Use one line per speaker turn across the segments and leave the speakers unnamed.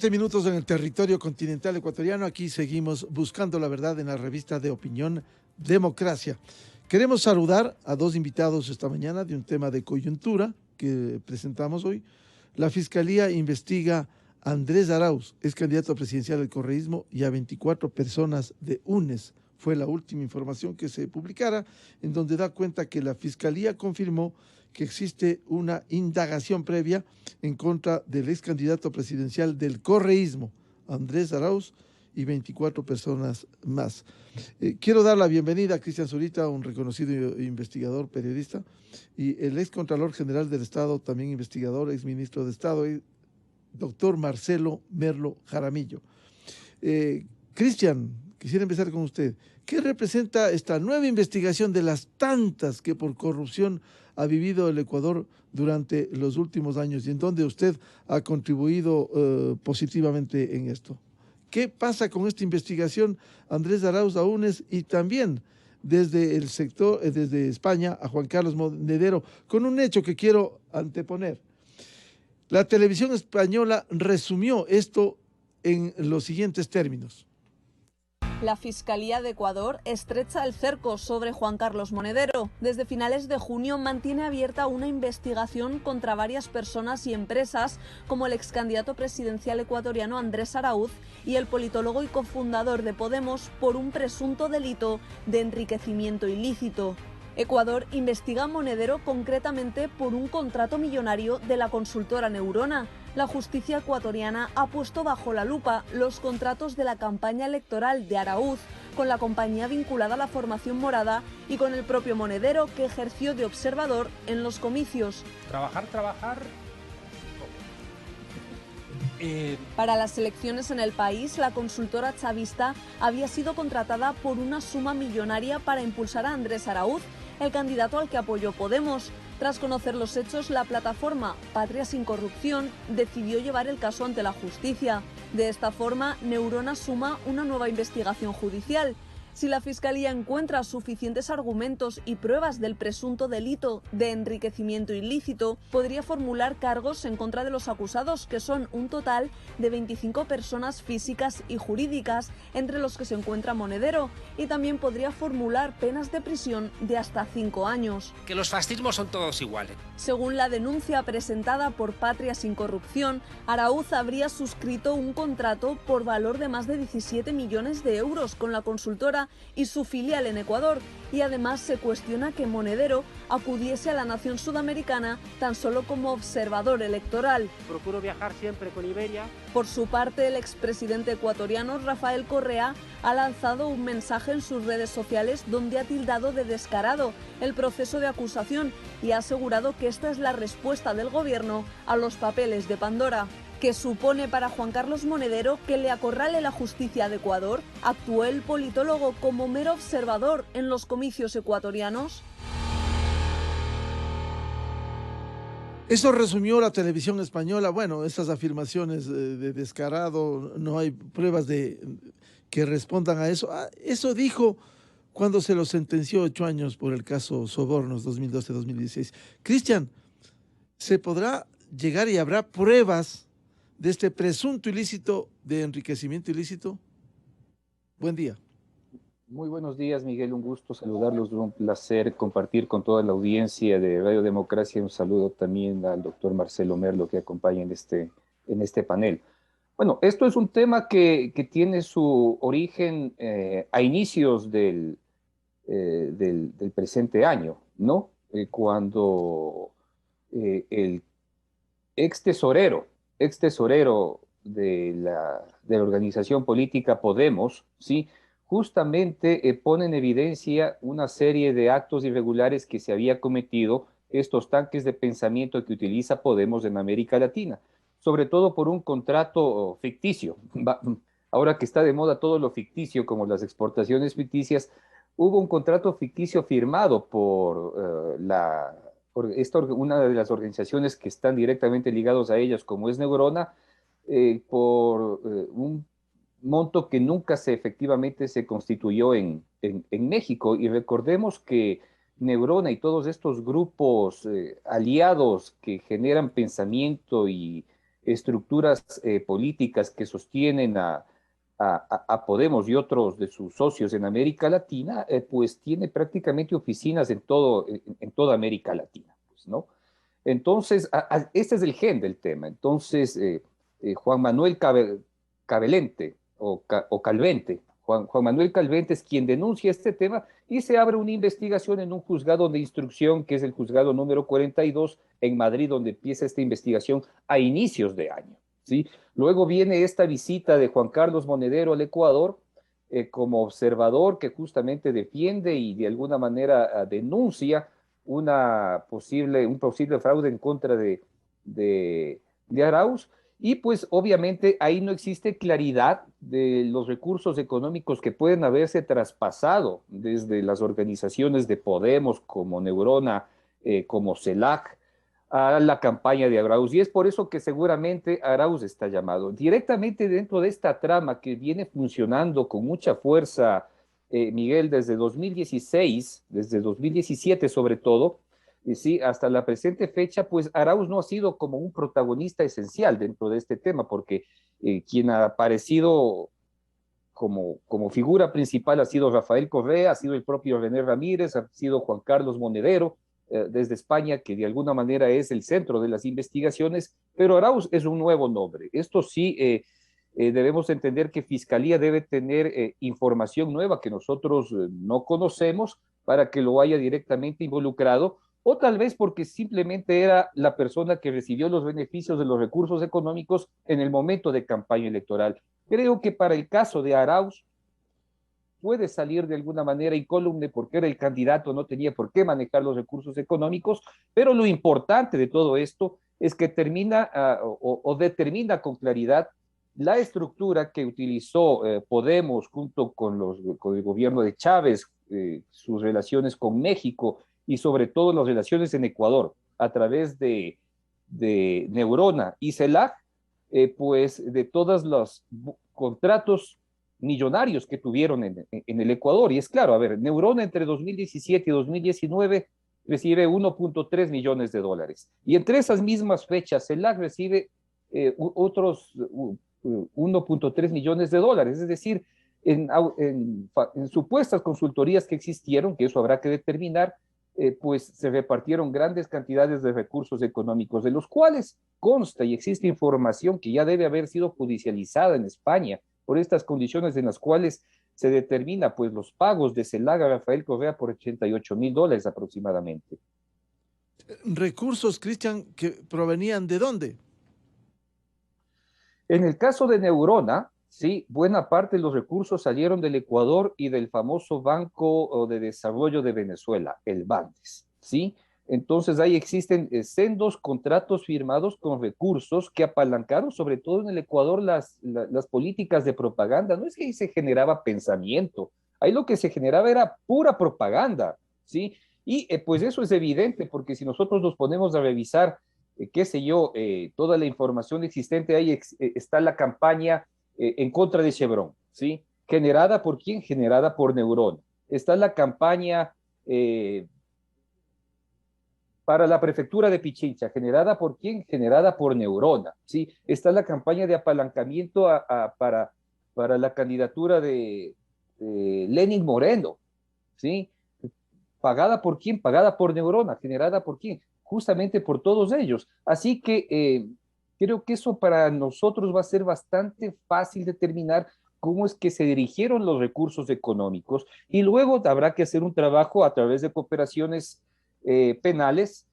Minutos en el territorio continental ecuatoriano. Aquí seguimos buscando la verdad en la revista de opinión Democracia. Queremos saludar a dos invitados esta mañana de un tema de coyuntura que presentamos hoy. La Fiscalía investiga a Andrés Arauz, es candidato presidencial del correísmo, y a 24 personas de UNES. Fue la última información que se publicara, en donde da cuenta que la Fiscalía confirmó que existe una indagación previa en contra del ex candidato presidencial del correísmo, Andrés Arauz, y 24 personas más. Quiero dar la bienvenida a Cristian Zurita, un reconocido investigador, periodista, y el ex Contralor General del Estado, también investigador, ex ministro de Estado, doctor Marcelo Merlo Jaramillo. Cristian, quisiera empezar con usted. ¿Qué representa esta nueva investigación de las tantas que por corrupción ha vivido el Ecuador durante los últimos años y en donde usted ha contribuido positivamente en esto? ¿Qué pasa con esta investigación, Andrés Arauz Aúnez, y también desde el sector, desde España, a Juan Carlos Monedero, con un hecho que quiero anteponer? La televisión española resumió esto en los siguientes términos.
La Fiscalía de Ecuador estrecha el cerco sobre Juan Carlos Monedero. Desde finales de junio mantiene abierta una investigación contra varias personas y empresas, como el ex candidato presidencial ecuatoriano Andrés Arauz y el politólogo y cofundador de Podemos, por un presunto delito de enriquecimiento ilícito. Ecuador investiga a Monedero concretamente por un contrato millonario de la consultora Neurona. La justicia ecuatoriana ha puesto bajo la lupa los contratos de la campaña electoral de Arauz con la compañía vinculada a la formación morada y con el propio Monedero, que ejerció de observador en los comicios.
Trabajar.
Para las elecciones en el país, la consultora chavista había sido contratada por una suma millonaria para impulsar a Andrés Arauz, el candidato al que apoyó Podemos. Tras conocer los hechos, la plataforma Patria sin Corrupción decidió llevar el caso ante la justicia. De esta forma, Neurona suma una nueva investigación judicial. Si la Fiscalía encuentra suficientes argumentos y pruebas del presunto delito de enriquecimiento ilícito, podría formular cargos en contra de los acusados, que son un total de 25 personas físicas y jurídicas, entre los que se encuentra Monedero, y también podría formular penas de prisión de hasta 5 años.
Que los fascismos son todos iguales.
Según la denuncia presentada por Patria sin Corrupción, Arauz habría suscrito un contrato por valor de más de 17 millones de euros con la consultora y su filial en Ecuador, y además se cuestiona que Monedero acudiese a la nación sudamericana tan solo como observador electoral.
Procuro viajar siempre con Iberia.
Por su parte, el expresidente ecuatoriano Rafael Correa ha lanzado un mensaje en sus redes sociales donde ha tildado de descarado el proceso de acusación y ha asegurado que esta es la respuesta del gobierno a los papeles de Pandora. ¿Qué supone para Juan Carlos Monedero que le acorrale la justicia de Ecuador? ¿Actuó el politólogo como mero observador en los comicios ecuatorianos?
Eso resumió la televisión española. Bueno, esas afirmaciones de descarado, no hay pruebas que respondan a eso. Eso dijo cuando se lo sentenció 8 años por el caso Sobornos 2012-2016. Cristian, ¿se podrá llegar y habrá pruebas de este presunto ilícito de enriquecimiento ilícito? Buen día.
Muy buenos días, Miguel. Un gusto saludarlos. Un placer compartir con toda la audiencia de Radio Democracia. Un saludo también al doctor Marcelo Merlo, que acompaña en este panel. Bueno, esto es un tema que tiene su origen a inicios del presente año, ¿no? Cuando el ex tesorero de la organización política Podemos, ¿sí?, justamente pone en evidencia una serie de actos irregulares que se había cometido, estos tanques de pensamiento que utiliza Podemos en América Latina, sobre todo por un contrato ficticio. Ahora que está de moda todo lo ficticio, como las exportaciones ficticias, hubo un contrato ficticio firmado por una de las organizaciones que están directamente ligados a ellas, como es Neurona, por un monto que nunca efectivamente se constituyó en México. Y recordemos que Neurona y todos estos grupos aliados que generan pensamiento y estructuras políticas que sostienen a Podemos y otros de sus socios en América Latina, pues tiene prácticamente oficinas en toda América Latina, pues, ¿no? Entonces, este es el gen del tema. Entonces, Juan Manuel Cabelente o Calvente, Juan Manuel Calvente es quien denuncia este tema y se abre una investigación en un juzgado de instrucción, que es el juzgado número 42 en Madrid, donde empieza esta investigación a inicios de año, ¿sí? Luego viene esta visita de Juan Carlos Monedero al Ecuador como observador que justamente defiende y de alguna manera denuncia un posible fraude en contra de Arauz. Y pues obviamente ahí no existe claridad de los recursos económicos que pueden haberse traspasado desde las organizaciones de Podemos como Neurona, como CELAC, a la campaña de Arauz. Y es por eso que seguramente Arauz está llamado. Directamente dentro de esta trama que viene funcionando con mucha fuerza, Miguel, desde 2016, desde 2017 sobre todo, y sí, hasta la presente fecha, pues Arauz no ha sido como un protagonista esencial dentro de este tema, porque quien ha aparecido como figura principal ha sido Rafael Correa, ha sido el propio René Ramírez, ha sido Juan Carlos Monedero, desde España, que de alguna manera es el centro de las investigaciones, pero Arauz es un nuevo nombre. Esto sí, debemos entender que Fiscalía debe tener información nueva que nosotros no conocemos para que lo haya directamente involucrado, o tal vez porque simplemente era la persona que recibió los beneficios de los recursos económicos en el momento de campaña electoral. Creo que para el caso de Arauz puede salir de alguna manera incólume porque era el candidato, no tenía por qué manejar los recursos económicos, pero lo importante de todo esto es que termina o determina con claridad la estructura que utilizó Podemos junto con el gobierno de Chávez, sus relaciones con México y sobre todo las relaciones en Ecuador a través de Neurona y CELAC, pues de todos los contratos millonarios que tuvieron en el Ecuador. Y es claro, a ver, Neurona entre 2017 y 2019 recibe 1.3 millones de dólares. Y entre esas mismas fechas, CELAC recibe otros 1.3 millones de dólares. Es decir, en supuestas consultorías que existieron, que eso habrá que determinar, pues se repartieron grandes cantidades de recursos económicos, de los cuales consta y existe información que ya debe haber sido judicializada en España por estas condiciones en las cuales se determina pues los pagos de CELAC a Rafael Correa por $88,000 aproximadamente.
Recursos, Cristian, que provenían ¿de dónde?
En el caso de Neurona, sí, buena parte de los recursos salieron del Ecuador y del famoso Banco de Desarrollo de Venezuela, el BANDES, ¿sí? Entonces ahí existen sendos contratos firmados con recursos que apalancaron sobre todo en el Ecuador las políticas de propaganda. No es que ahí se generaba pensamiento, ahí lo que se generaba era pura propaganda, ¿sí? Y pues eso es evidente porque si nosotros nos ponemos a revisar qué sé yo, toda la información existente ahí, está la campaña en contra de Chevron, ¿sí? ¿Generada por quién? Generada por Neurona. Está la campaña para la prefectura de Pichincha, ¿generada por quién? Generada por Neurona, ¿sí? Está la campaña de apalancamiento para la candidatura de Lenin Moreno, ¿sí? ¿Pagada por quién? Pagada por Neurona. ¿Generada por quién? Justamente por todos ellos. Así que creo que eso para nosotros va a ser bastante fácil determinar cómo es que se dirigieron los recursos económicos y luego habrá que hacer un trabajo a través de cooperaciones penales,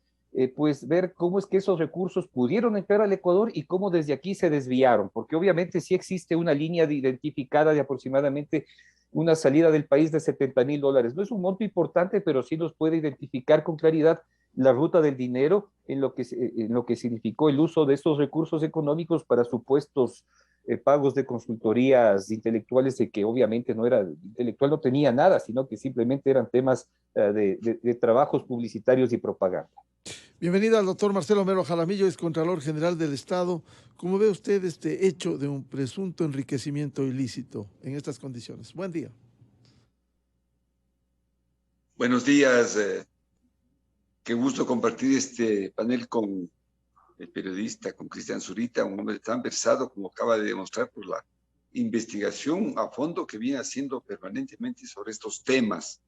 pues ver cómo es que esos recursos pudieron entrar al Ecuador y cómo desde aquí se desviaron, porque obviamente sí existe una línea identificada de aproximadamente una salida del país de $70,000. No es un monto importante, pero sí nos puede identificar con claridad la ruta del dinero en lo que significó el uso de estos recursos económicos para supuestos pagos de consultorías intelectuales de que obviamente no era intelectual, no tenía nada, sino que simplemente eran temas de trabajos publicitarios y propaganda.
Bienvenido al doctor Marcelo Mero Jaramillo, es Contralor General del Estado. ¿Cómo ve usted este hecho de un presunto enriquecimiento ilícito en estas condiciones? Buen día.
Buenos días. Qué gusto compartir este panel con el periodista, con Cristian Zurita, un hombre tan versado como acaba de demostrar por la investigación a fondo que viene haciendo permanentemente sobre estos temas.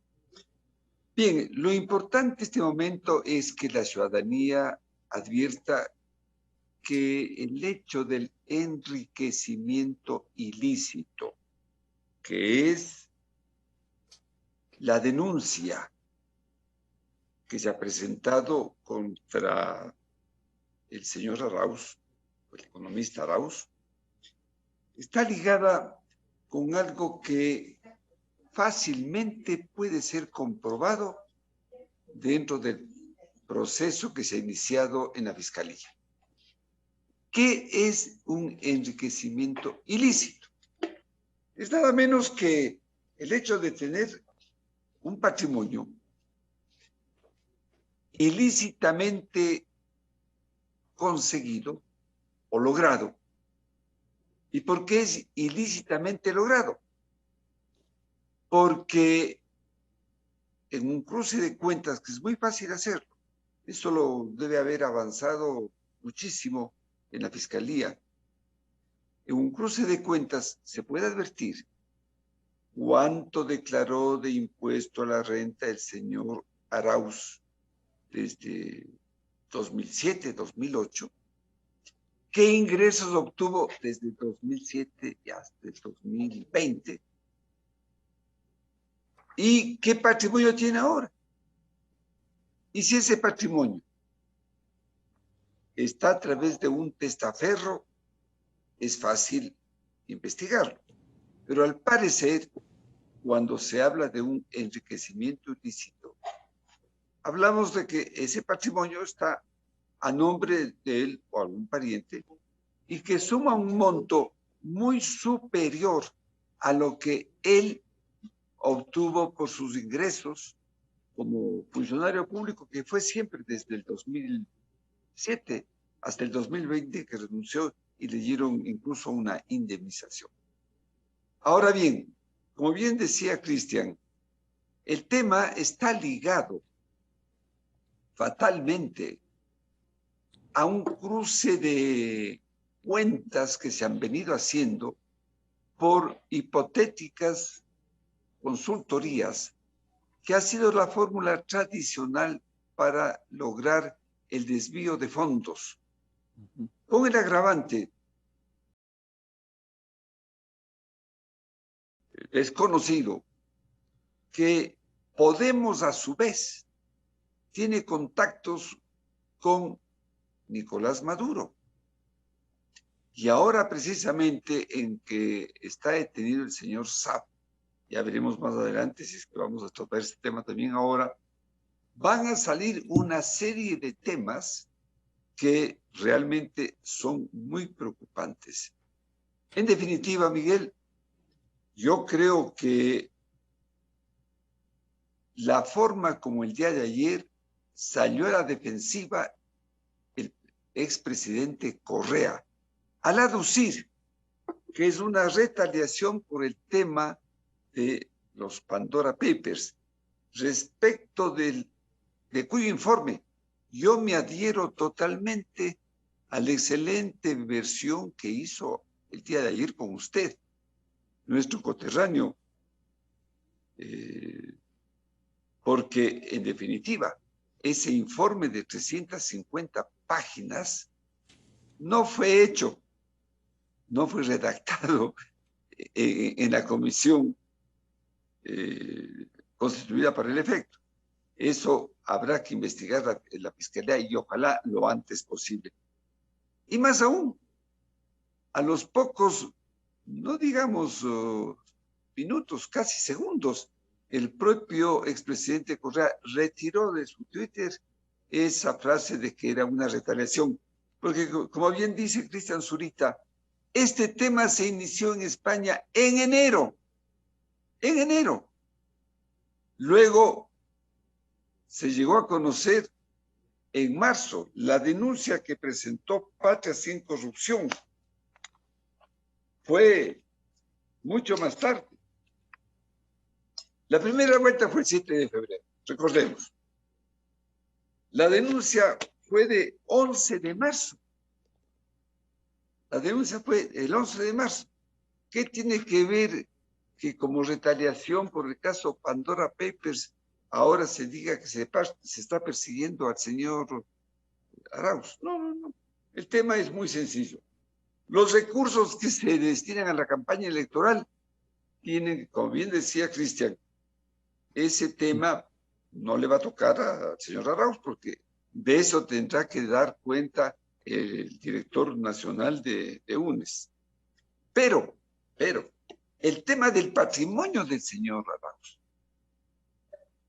Bien, lo importante en este momento es que la ciudadanía advierta que el hecho del enriquecimiento ilícito, que es la denuncia que se ha presentado contra el señor Arauz, el economista Arauz, está ligada con algo que fácilmente puede ser comprobado dentro del proceso que se ha iniciado en la Fiscalía. ¿Qué es un enriquecimiento ilícito? Es nada menos que el hecho de tener un patrimonio ilícitamente conseguido o logrado. ¿Y por qué es ilícitamente logrado? Porque en un cruce de cuentas, que es muy fácil hacerlo, eso lo debe haber avanzado muchísimo en la Fiscalía, en un cruce de cuentas se puede advertir cuánto declaró de impuesto a la renta el señor Arauz desde 2007, 2008, qué ingresos obtuvo desde 2007 y hasta el 2020, y qué patrimonio tiene ahora. Y si ese patrimonio está a través de un testaferro, es fácil investigarlo. Pero al parecer, cuando se habla de un enriquecimiento ilícito, hablamos de que ese patrimonio está a nombre de él o algún pariente y que suma un monto muy superior a lo que él obtuvo por sus ingresos como funcionario público, que fue siempre desde el 2007 hasta el 2020, que renunció y le dieron incluso una indemnización. Ahora bien, como bien decía Cristian, el tema está ligado fatalmente a un cruce de cuentas que se han venido haciendo por hipotéticas consultorías, que ha sido la fórmula tradicional para lograr el desvío de fondos, con el agravante, es conocido, que Podemos a su vez tiene contactos con Nicolás Maduro. Y ahora precisamente en que está detenido el señor Saab, ya veremos más adelante si es que vamos a tocar este tema también ahora, van a salir una serie de temas que realmente son muy preocupantes. En definitiva, Miguel, yo creo que la forma como el día de ayer salió a la defensiva el expresidente Correa, al aducir que es una retaliación por el tema de los Pandora Papers, respecto de cuyo informe yo me adhiero totalmente a la excelente versión que hizo el día de ayer con usted, nuestro coterráneo, porque en definitiva ese informe de 350 páginas no fue hecho, no fue redactado en la comisión constituida para el efecto. Eso habrá que investigar la Fiscalía y ojalá lo antes posible. Y más aún, a los pocos, no digamos minutos, casi segundos, el propio expresidente Correa retiró de su Twitter esa frase de que era una retaliación. Porque, como bien dice Cristian Zurita, este tema se inició en España en enero. En enero. Luego se llegó a conocer en marzo la denuncia que presentó Patria Sin Corrupción. Fue mucho más tarde. La primera vuelta fue el 7 de febrero, recordemos. La denuncia fue de 11 de marzo. La denuncia fue el 11 de marzo. ¿Qué tiene que ver que como retaliación por el caso Pandora Papers ahora se diga que se está persiguiendo al señor Arauz? No, no, no. El tema es muy sencillo. Los recursos que se destinan a la campaña electoral tienen, como bien decía Cristian, ese tema no le va a tocar al señor Arauz porque de eso tendrá que dar cuenta el director nacional de UNES. Pero, el tema del patrimonio del señor Arauz,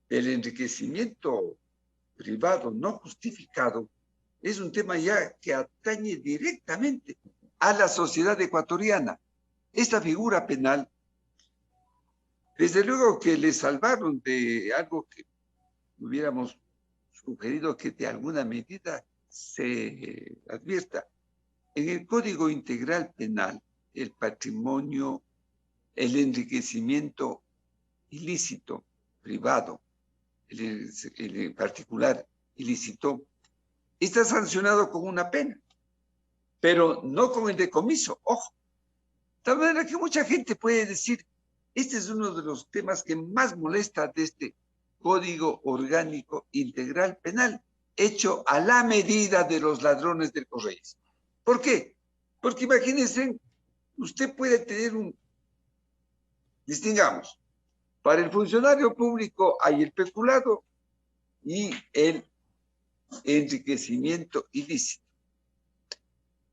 el enriquecimiento privado no justificado, es un tema ya que atañe directamente a la sociedad ecuatoriana. Esta figura penal, desde luego que le salvaron de algo que hubiéramos sugerido que de alguna medida se advierta. En el Código Integral Penal, el patrimonio, el enriquecimiento ilícito, privado, el particular ilícito, está sancionado con una pena, pero no con el decomiso. Ojo, de tal manera que mucha gente puede decir, este es uno de los temas que más molesta de este Código Orgánico Integral Penal, hecho a la medida de los ladrones del Correos. ¿Por qué? Porque imagínense, usted puede tener distingamos, para el funcionario público hay el peculado y el enriquecimiento ilícito.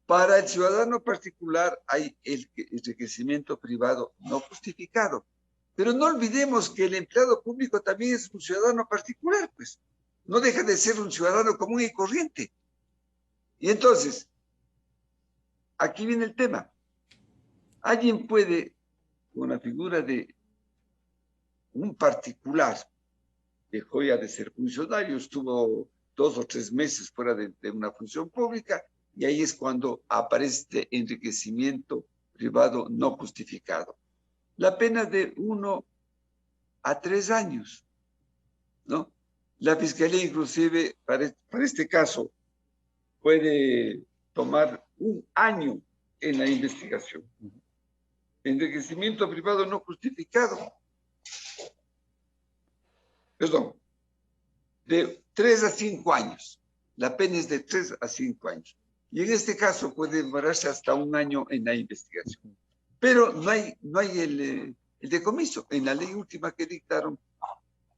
Para el ciudadano particular hay el enriquecimiento privado no justificado. Pero no olvidemos que el empleado público también es un ciudadano particular, pues. No deja de ser un ciudadano común y corriente. Y entonces, aquí viene el tema. Alguien puede, con la figura de un particular, dejó ya de ser funcionario, estuvo 2 o 3 meses fuera de una función pública, y ahí es cuando aparece este enriquecimiento privado no justificado. La pena de 1 a 3 años, ¿no? La Fiscalía inclusive para este caso puede tomar 1 año en la investigación. Enriquecimiento privado no justificado, perdón, de 3 a 5 años. La pena es de 3 a 5 años. Y en este caso puede demorarse hasta 1 año en la investigación. Pero no hay el decomiso. En la ley última que dictaron,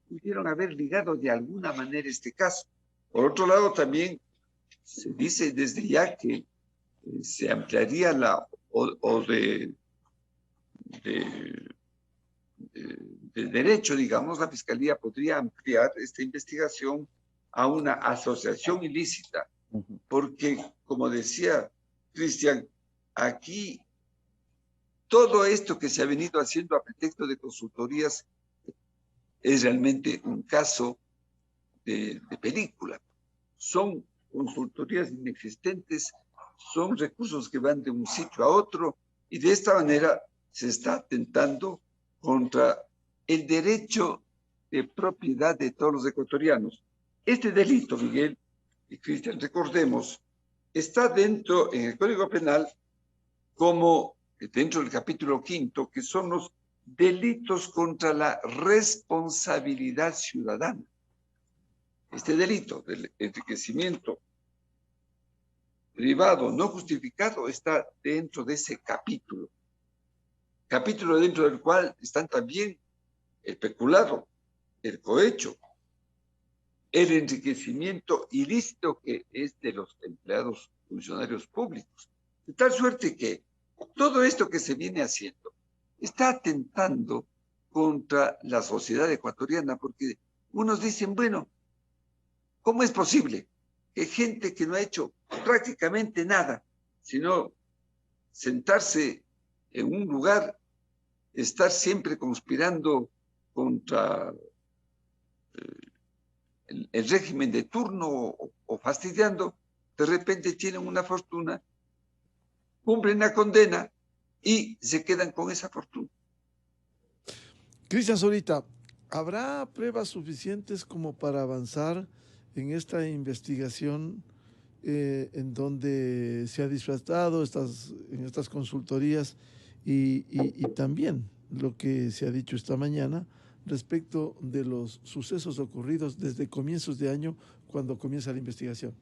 pudieron haber ligado de alguna manera este caso. Por otro lado, también se dice desde ya que se ampliaría de derecho, digamos, la Fiscalía podría ampliar esta investigación a una asociación ilícita, porque, como decía Cristian, aquí todo esto que se ha venido haciendo a pretexto de consultorías es realmente un caso de película. Son consultorías inexistentes, son recursos que van de un sitio a otro, y de esta manera se está atentando contra el derecho de propiedad de todos los ecuatorianos. Este delito, Miguel y Cristian, recordemos, está dentro en el Código Penal como dentro del capítulo 5, que son los delitos contra la responsabilidad ciudadana. Este delito del enriquecimiento privado no justificado está dentro de ese capítulo dentro del cual están también el peculado, el cohecho, el enriquecimiento ilícito que es de los empleados funcionarios públicos. De tal suerte que todo esto que se viene haciendo está atentando contra la sociedad ecuatoriana, porque unos dicen, bueno, ¿cómo es posible que gente que no ha hecho prácticamente nada, sino sentarse en un lugar, estar siempre conspirando contra el régimen de turno o fastidiando, de repente tienen una fortuna, cumplen la condena y se quedan con esa fortuna?
Cristian Zurita, ¿habrá pruebas suficientes como para avanzar en esta investigación en donde se ha disfrazado en estas consultorías y también lo que se ha dicho esta mañana respecto de los sucesos ocurridos desde comienzos de año cuando comienza la investigación.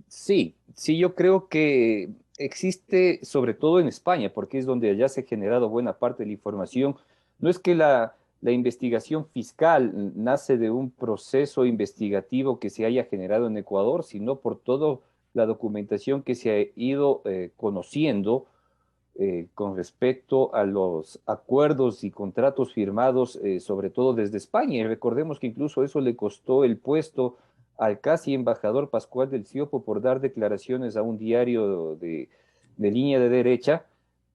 Sí, sí, yo creo que existe, sobre todo en España, porque es donde ya se ha generado buena parte de la información. No es que la investigación fiscal nace de un proceso investigativo que se haya generado en Ecuador, sino por toda la documentación que se ha ido conociendo con respecto a los acuerdos y contratos firmados, sobre todo desde España. Y recordemos que incluso eso le costó el puesto al casi embajador Pascual del Ciopo por dar declaraciones a un diario de línea de derecha,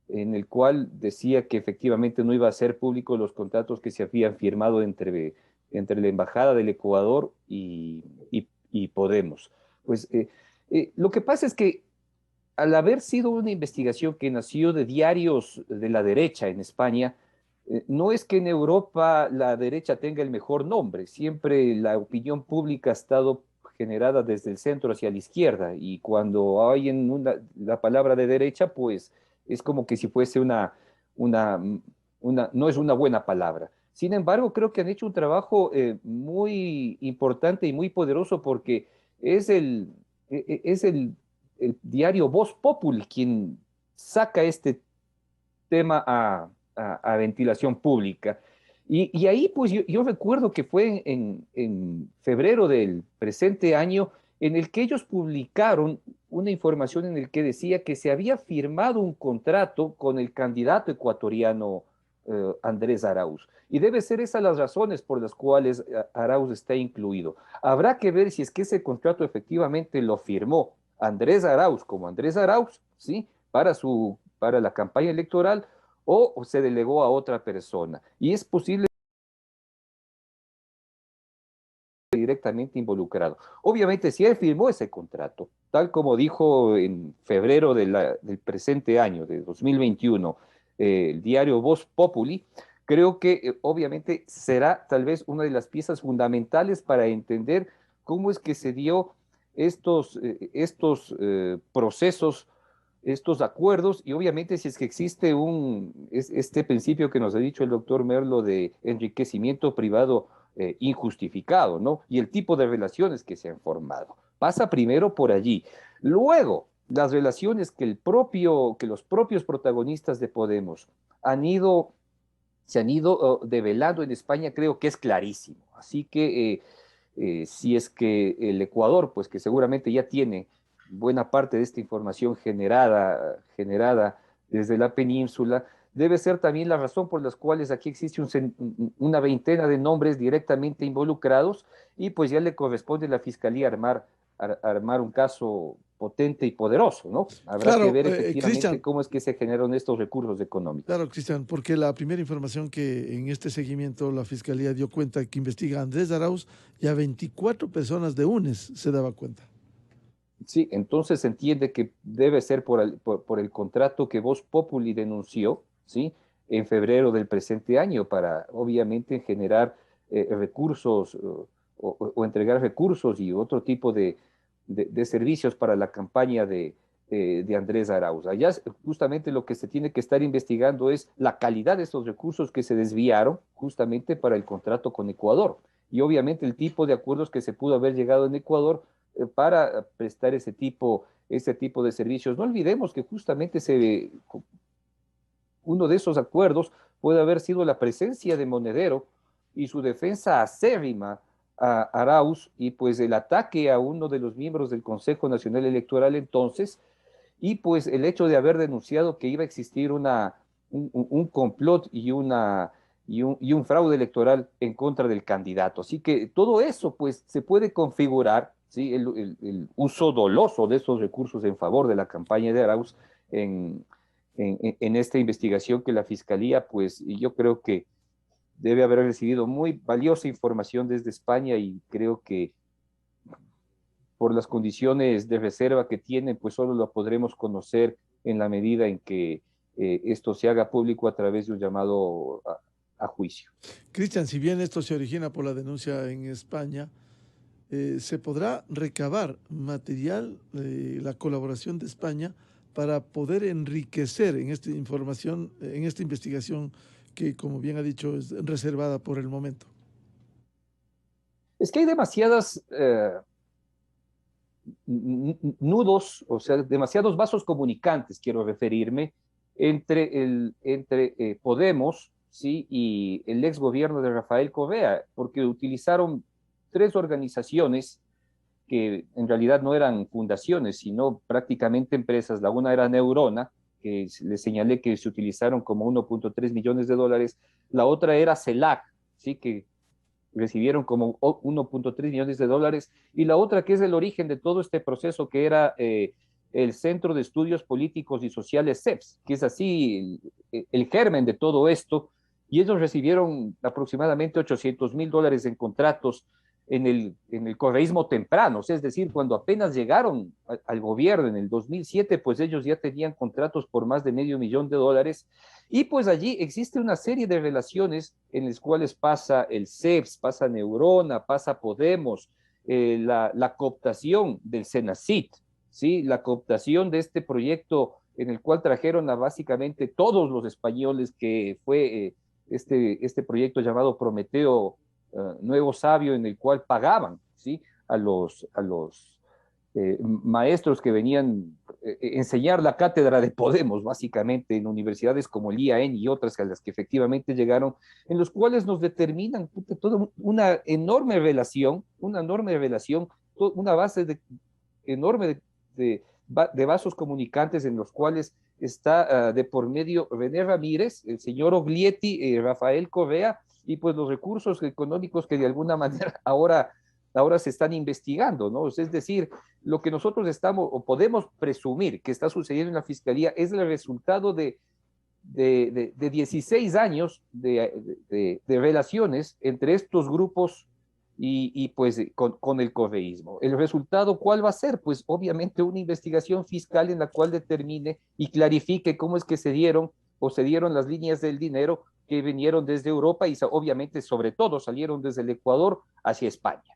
en el cual decía que efectivamente no iba a ser público los contratos que se habían firmado entre la Embajada del Ecuador y Podemos. Pues lo que pasa es que al haber sido una investigación que nació de diarios de la derecha en España, no es que en Europa la derecha tenga el mejor nombre, siempre la opinión pública ha estado generada desde el centro hacia la izquierda y cuando hay la palabra de derecha, pues es como que si fuese una, no es una buena palabra. Sin embargo, creo que han hecho un trabajo muy importante y muy poderoso porque es el diario Voz Populi quien saca este tema a ventilación pública. Y ahí, pues yo recuerdo que fue en febrero del presente año en el que ellos publicaron una información en el que decía que se había firmado un contrato con el candidato ecuatoriano Andrés Arauz. Y debe ser esas las razones por las cuales Arauz está incluido. Habrá que ver si es que ese contrato efectivamente lo firmó Andrés Arauz como Andrés Arauz, ¿sí? Para la campaña electoral o se delegó a otra persona. Y es posible directamente involucrado. Obviamente, si él firmó ese contrato, tal como dijo en febrero del presente año, de 2021, el diario Voz Populi, creo que obviamente será tal vez una de las piezas fundamentales para entender cómo es que se dio estos procesos, estos acuerdos, y obviamente si es que existe este principio que nos ha dicho el doctor Merlo de enriquecimiento privado injustificado, ¿no? Y el tipo de relaciones que se han formado. Pasa primero por allí. Luego, las relaciones que los propios protagonistas de Podemos se han ido develando en España, creo que es clarísimo. Así que si es que el Ecuador, pues que seguramente ya tiene buena parte de esta información generada desde la península, debe ser también la razón por las cuales aquí existe una veintena de nombres directamente involucrados y pues ya le corresponde a la Fiscalía armar un caso potente y poderoso, ¿no? Habrá que
Claro,
ver efectivamente
Cristian,
cómo es que se generaron estos recursos económicos.
claro, Cristian, porque la primera información que en este seguimiento la Fiscalía dio cuenta que investiga a Andrés Arauz y a 24 personas de UNES se daba cuenta.
Sí, entonces se entiende que debe ser por el contrato que Voz Populi denunció, ¿sí? En febrero del presente año para, obviamente, generar recursos o entregar recursos y otro tipo de servicios para la campaña de Andrés Arauz. Allá justamente lo que se tiene que estar investigando es la calidad de estos recursos que se desviaron justamente para el contrato con Ecuador y obviamente el tipo de acuerdos que se pudo haber llegado en Ecuador para prestar ese tipo de servicios. No olvidemos que justamente uno de esos acuerdos puede haber sido la presencia de Monedero y su defensa acérrima a Arauz y pues el ataque a uno de los miembros del Consejo Nacional Electoral entonces y pues el hecho de haber denunciado que iba a existir un complot y un fraude electoral en contra del candidato. Así que todo eso pues se puede configurar, ¿sí? El uso doloso de esos recursos en favor de la campaña de Arauz en, en esta investigación que la Fiscalía, pues y yo creo que debe haber recibido muy valiosa información desde España y creo que por las condiciones de reserva que tienen, pues solo lo podremos conocer en la medida en que esto se haga público a través de un llamado a juicio.
Cristian, si bien esto se origina por la denuncia en España, ¿se podrá recabar material, la colaboración de España para poder enriquecer en esta información, en esta investigación que, como bien ha dicho, es reservada por el momento?
Es que hay demasiadas nudos, o sea, demasiados vasos comunicantes, quiero referirme, entre Podemos, ¿sí? Y el ex gobierno de Rafael Correa, porque utilizaron tres organizaciones que en realidad no eran fundaciones, sino prácticamente empresas. La una era Neurona, que le señalé que se utilizaron como 1.3 millones de dólares. La otra era CELAC, ¿sí? Que recibieron como 1.3 millones de dólares. Y la otra, que es el origen de todo este proceso, que era el Centro de Estudios Políticos y Sociales, CEPS, que es así el germen de todo esto. Y ellos recibieron aproximadamente 800 mil dólares en contratos en el correísmo temprano, es decir, cuando apenas llegaron al gobierno en el 2007, pues ellos ya tenían contratos por más de $500,000, y pues allí existe una serie de relaciones en las cuales pasa el CEPS, pasa Neurona, pasa Podemos, la cooptación del Senacit, ¿sí? La cooptación de este proyecto en el cual trajeron a básicamente todos los españoles, que fue este proyecto llamado Prometeo Nuevo Sabio, en el cual pagaban, ¿sí? a los maestros que venían enseñar la cátedra de Podemos, básicamente, en universidades como el IAEN y otras a las que efectivamente llegaron, en los cuales nos determinan toda una enorme relación, una base enorme de vasos comunicantes, en los cuales está de por medio René Ramírez, el señor Oglietti, Rafael Correa, y pues los recursos económicos que de alguna manera ahora se están investigando, ¿no? Es decir, lo que nosotros estamos o podemos presumir que está sucediendo en la Fiscalía es el resultado de 16 años de relaciones entre estos grupos y pues con el correísmo. ¿El resultado cuál va a ser? Pues obviamente una investigación fiscal en la cual determine y clarifique cómo es que se dieron las líneas del dinero que vinieron desde Europa y obviamente sobre todo salieron desde el Ecuador hacia España.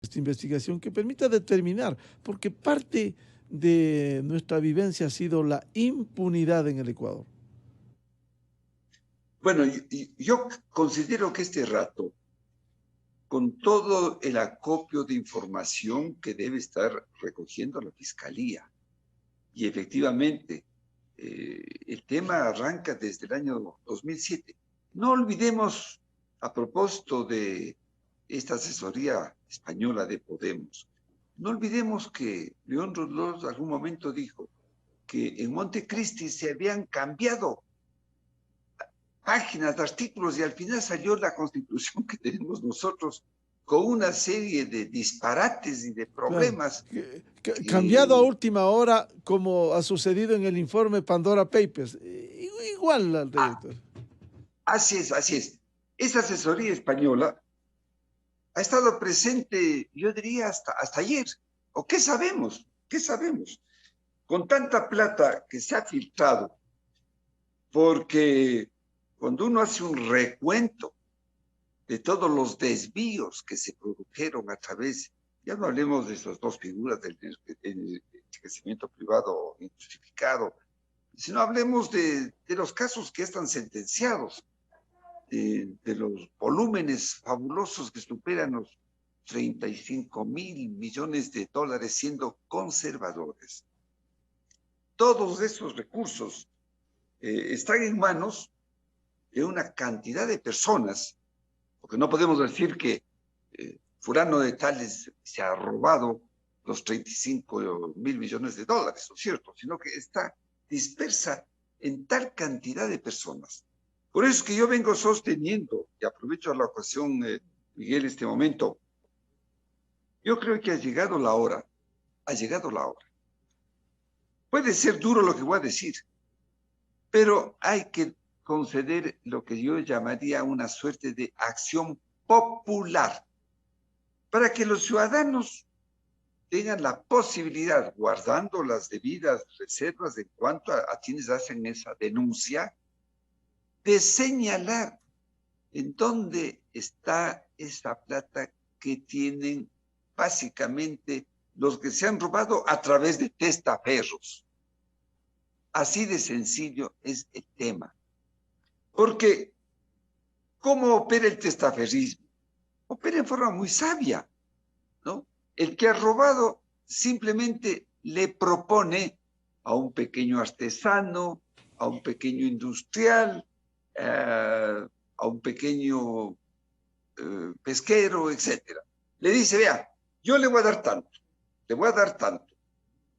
Esta investigación que permita determinar, porque parte de nuestra vivencia ha sido la impunidad en el Ecuador.
Bueno, yo considero que este rato, con todo el acopio de información que debe estar recogiendo la Fiscalía, y efectivamente, el tema arranca desde el año 2007. No olvidemos, a propósito de esta asesoría española de Podemos, no olvidemos que León Rodríguez en algún momento dijo que en Montecristi se habían cambiado páginas de artículos y al final salió la Constitución que tenemos nosotros con una serie de disparates y de problemas.
Claro. Cambiado a última hora, como ha sucedido en el informe Pandora Papers. Igual al director.
Así es, así es. Esa asesoría española ha estado presente, yo diría, hasta ayer. ¿O qué sabemos? ¿Qué sabemos? Con tanta plata que se ha filtrado, porque cuando uno hace un recuento de todos los desvíos que se produjeron a través, ya no hablemos de esas dos figuras del enriquecimiento privado injustificado, sino hablemos de los casos que están sentenciados, de los volúmenes fabulosos que superan los 35,000 millones de dólares siendo conservadores. Todos esos recursos están en manos de una cantidad de personas, porque no podemos decir que fulano de tales se ha robado los 35,000 millones de dólares, ¿no es cierto? Sino que está dispersa en tal cantidad de personas. Por eso es que yo vengo sosteniendo, y aprovecho la ocasión, Miguel, este momento, yo creo que ha llegado la hora. Puede ser duro lo que voy a decir, pero hay que conceder lo que yo llamaría una suerte de acción popular, para que los ciudadanos tengan la posibilidad, guardando las debidas reservas en cuanto a quienes hacen esa denuncia, de señalar en dónde está esa plata que tienen básicamente los que se han robado a través de testaferros. Así de sencillo es el tema. Porque, ¿cómo opera el testaferrismo? Opera en forma muy sabia, ¿no? El que ha robado simplemente le propone a un pequeño artesano, a un pequeño industrial, a un pequeño pesquero, etcétera. Le dice, vea, yo le voy a dar tanto, le voy a dar tanto,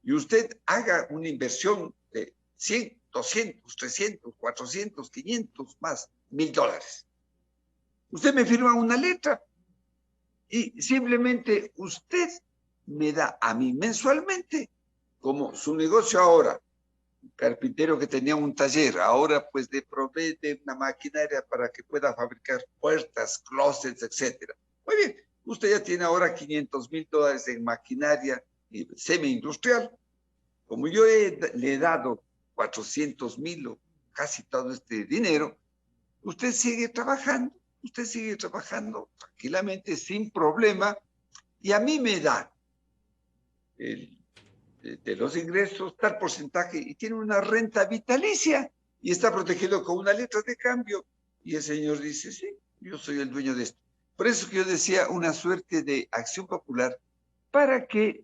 y usted haga una inversión de 100, 200, 300, 400, 500, más, $1000. Usted me firma una letra y simplemente usted me da a mí mensualmente, como su negocio ahora, un carpintero que tenía un taller, ahora pues le provee de una maquinaria para que pueda fabricar puertas, closets, etcétera. Muy bien, usted ya tiene ahora $500,000 en maquinaria semi-industrial. Como yo le he dado 400,000 o casi todo este dinero, usted sigue trabajando tranquilamente, sin problema, y a mí me da de los ingresos tal porcentaje y tiene una renta vitalicia y está protegido con una letra de cambio. Y el señor dice, sí, yo soy el dueño de esto. Por eso que yo decía una suerte de acción popular para que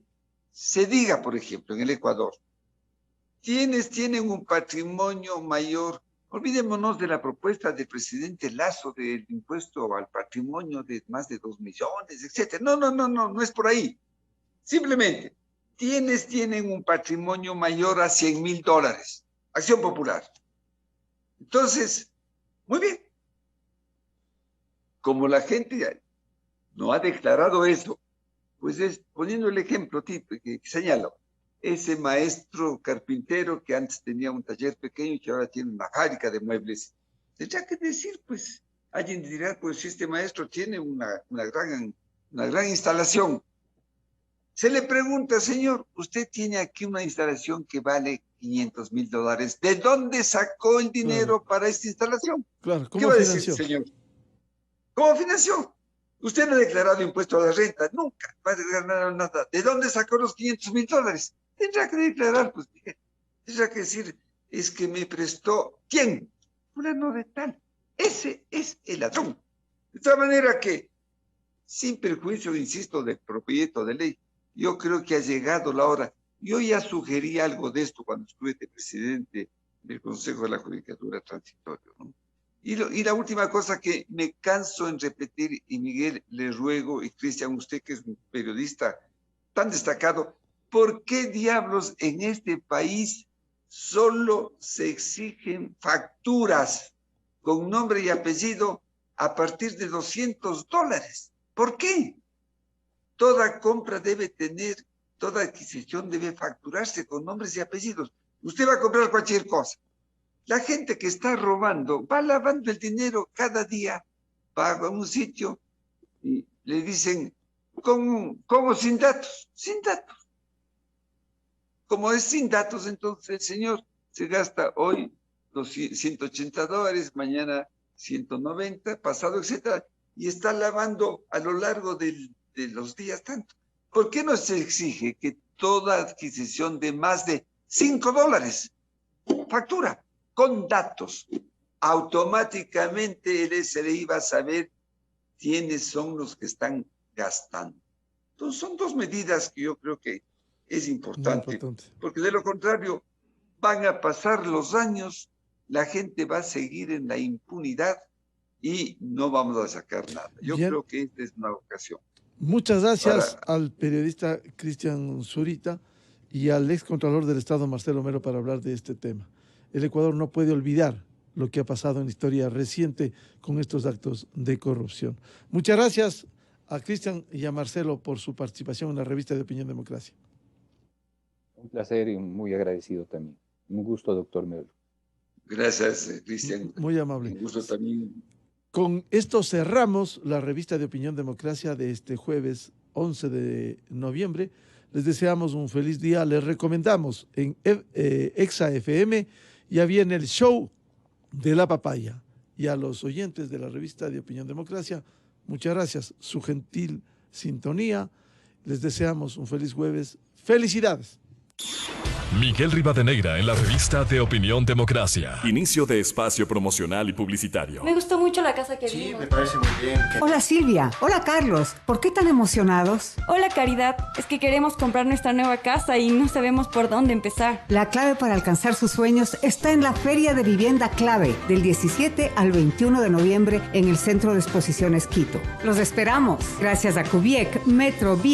se diga, por ejemplo, en el Ecuador, quienes tienen un patrimonio mayor. Olvidémonos de la propuesta del presidente Lasso del impuesto al patrimonio de más de 2 millones, etcétera. No es por ahí. Simplemente, ¿quiénes tienen un patrimonio mayor a $100,000? Acción popular. Entonces, muy bien. Como la gente no ha declarado eso, pues es poniendo el ejemplo tipo que señalo. Ese maestro carpintero que antes tenía un taller pequeño y que ahora tiene una fábrica de muebles. Tendrá que decir, pues, alguien dirá, pues, si este maestro tiene una gran instalación. Se le pregunta, señor, usted tiene aquí una instalación que vale $500,000. ¿De dónde sacó el dinero para esta instalación?
Claro,
¿Qué
¿cómo
va a
financió?
decir, señor? ¿Cómo financió? Usted no ha declarado impuesto a la renta, nunca va a declarar nada. ¿De dónde sacó los $500,000? Tendrá que declarar, pues, tendrá que decir, es que me prestó, ¿quién? Fulano de tal. Ese es el ladrón. De tal manera que, sin perjuicio, insisto, del proyecto de ley, yo creo que ha llegado la hora. Yo ya sugerí algo de esto cuando estuve de presidente del Consejo de la Judicatura Transitoria, ¿no? Y la última cosa que me canso en repetir, y Miguel, le ruego, y Cristian, usted que es un periodista tan destacado, ¿por qué diablos en este país solo se exigen facturas con nombre y apellido a partir de $200? ¿Por qué? Toda compra debe tener, toda adquisición debe facturarse con nombres y apellidos. Usted va a comprar cualquier cosa. La gente que está robando va lavando el dinero cada día, va a un sitio y le dicen, ¿cómo sin datos? Sin datos. Como es sin datos, entonces el señor se gasta hoy $180, mañana 190, pasado, etcétera, y está lavando a lo largo de los días tanto. ¿Por qué no se exige que toda adquisición de más de $5 factura con datos? Automáticamente el SRI va a saber quiénes son los que están gastando. Entonces son dos medidas que yo creo que es importante, porque de lo contrario van a pasar los años, la gente va a seguir en la impunidad y no vamos a sacar nada. Yo creo que esta es una ocasión.
Muchas gracias al periodista Cristian Zurita y al ex contralor del Estado Marcelo Mero para hablar de este tema. El Ecuador no puede olvidar lo que ha pasado en la historia reciente con estos actos de corrupción. Muchas gracias a Cristian y a Marcelo por su participación en la revista de Opinión Democracia.
Un placer y muy agradecido también. Un gusto, doctor Melo.
Gracias, Cristian.
Muy amable.
Un gusto también.
Con esto cerramos la revista de Opinión Democracia de este jueves 11 de noviembre. Les deseamos un feliz día. Les recomendamos en Exa FM, ya viene el show de la papaya. Y a los oyentes de la revista de Opinión Democracia, Muchas gracias, su gentil sintonía. Les deseamos un feliz jueves. ¡Felicidades!
Miguel Rivadeneira en la revista de Opinión Democracia.
Inicio de espacio promocional y publicitario.
Me gustó mucho la casa que
vimos.
Sí,
me parece muy bien.
Hola Silvia, hola Carlos, ¿por qué tan emocionados?
Hola Caridad, es que queremos comprar nuestra nueva casa y no sabemos por dónde empezar.
La clave para alcanzar sus sueños está en la Feria de Vivienda Clave, del 17 al 21 de noviembre en el Centro de Exposiciones Quito. Los esperamos, gracias a Cubiec, Metro,